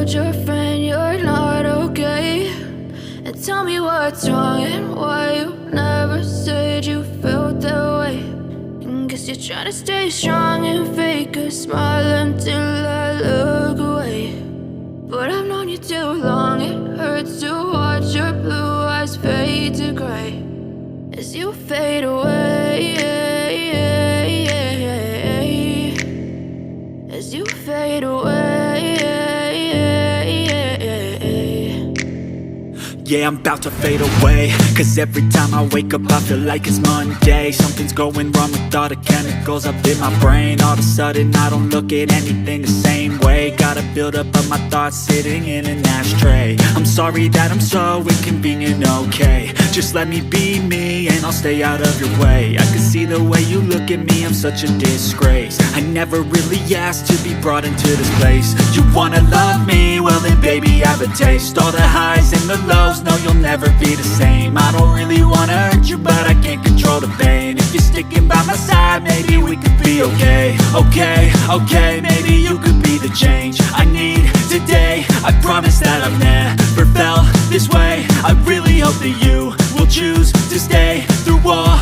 told your friend you're not okay? And tell me what's wrong and why you never said you felt that way. And guess you're trying to stay strong and fake a smile until I look away. But I've known you too long, it hurts to watch your blue eyes fade to gray as you fade away, as you fade away. Yeah, I'm about to fade away, cause every time I wake up I feel like it's Monday. Something's going wrong with all the chemicals up in my brain. All of a sudden I don't look at anything the same way. Got a buildup of my thoughts sitting in an ashtray. I'm sorry that I'm so inconvenient, okay? Just let me be me and I'll stay out of your way. I can see the way you look at me, I'm such a disgrace. I never really asked to be brought into this place. You wanna love me? Well then baby have a taste. All the highs and the lows, no you'll never be the same. I don't really wanna hurt you but I can't control the pain. If you're sticking by my side maybe we could be okay. Okay, maybe you could be the change I need today. I promise that I've never felt this way. I really hope that you will choose to stay through all